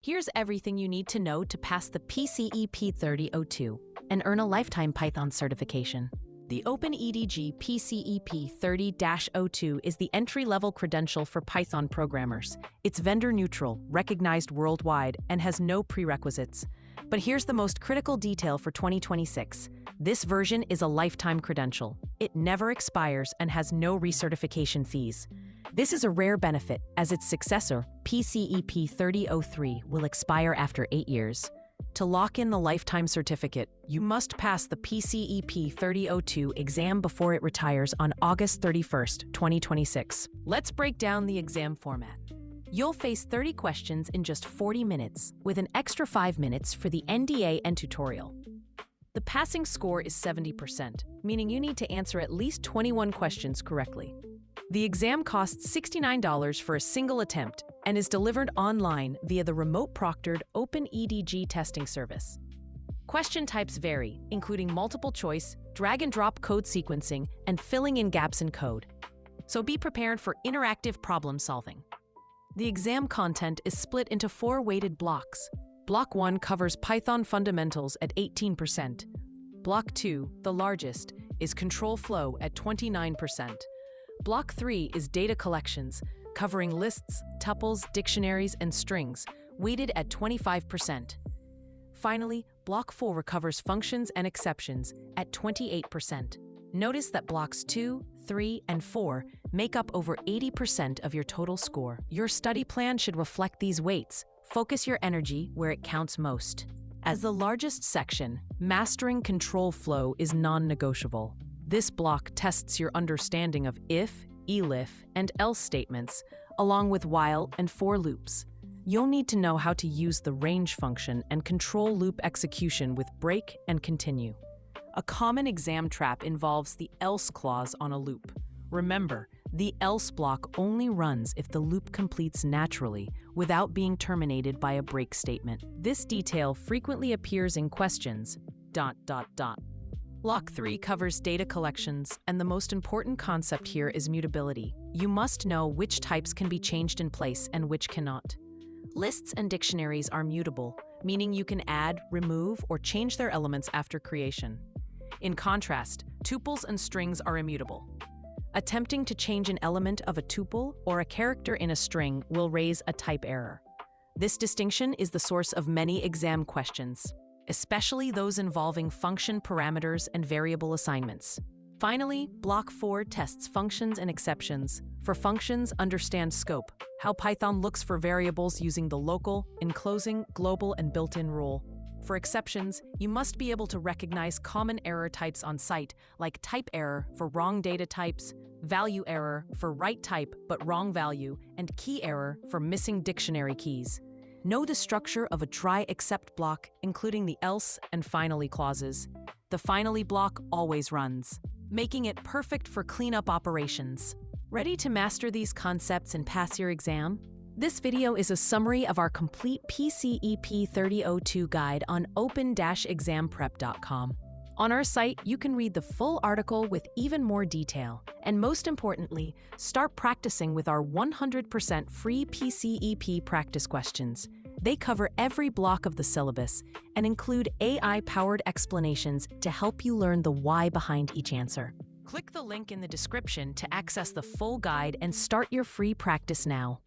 Here's everything you need to know to pass the PCEP-30-02 and earn a lifetime Python certification. The OpenEDG PCEP-30-02 is the entry-level credential for Python programmers. It's vendor-neutral, recognized worldwide, and has no prerequisites. But here's the most critical detail for 2026. This version is a lifetime credential. It never expires and has no recertification fees. This is a rare benefit, as its successor, PCEP-30-03, will expire after 8 years. To lock in the lifetime certificate, you must pass the PCEP-30-02 exam before it retires on August 31st, 2026. Let's break down the exam format. You'll face 30 questions in just 40 minutes, with an extra 5 minutes for the NDA and tutorial. The passing score is 70%, meaning you need to answer at least 21 questions correctly. The exam costs $69 for a single attempt and is delivered online via the remote-proctored OpenEDG testing service. Question types vary, including multiple choice, drag-and-drop code sequencing, and filling in gaps in code. So be prepared for interactive problem solving. The exam content is split into 4 weighted blocks. Block 1 covers Python fundamentals at 18%. Block 2, the largest, is control flow at 29%. Block 3 is data collections, covering lists, tuples, dictionaries, and strings, weighted at 25%. Finally, Block 4 covers functions and exceptions at 28%. Notice that Blocks 2, 3, and 4 make up over 80% of your total score. Your study plan should reflect these weights. Focus your energy where it counts most. As the largest section, mastering control flow is non-negotiable. This block tests your understanding of if, elif, and else statements, along with while and for loops. You'll need to know how to use the range function and control loop execution with break and continue. A common exam trap involves the else clause on a loop. Remember, the else block only runs if the loop completes naturally, without being terminated by a break statement. This detail frequently appears in questions. Block 3 covers data collections, and the most important concept here is mutability. You must know which types can be changed in place and which cannot. Lists and dictionaries are mutable, meaning you can add, remove, or change their elements after creation. In contrast, tuples and strings are immutable. Attempting to change an element of a tuple or a character in a string will raise a type error. This distinction is the source of many exam questions, especially those involving function parameters and variable assignments. Finally, Block 4 tests functions and exceptions. For functions, understand scope, how Python looks for variables using the local, enclosing, global, and built-in rule. For exceptions, you must be able to recognize common error types on site, like type error for wrong data types, value error for right type but wrong value, and key error for missing dictionary keys. Know the structure of a try except block, including the else and finally clauses. The finally block always runs, making it perfect for cleanup operations. Ready to master these concepts and pass your exam? This video is a summary of our complete PCEP-30-02 guide on open-examprep.com. On our site, you can read the full article with even more detail. And most importantly, start practicing with our 100% free PCEP practice questions. They cover every block of the syllabus and include AI-powered explanations to help you learn the why behind each answer. Click the link in the description to access the full guide and start your free practice now.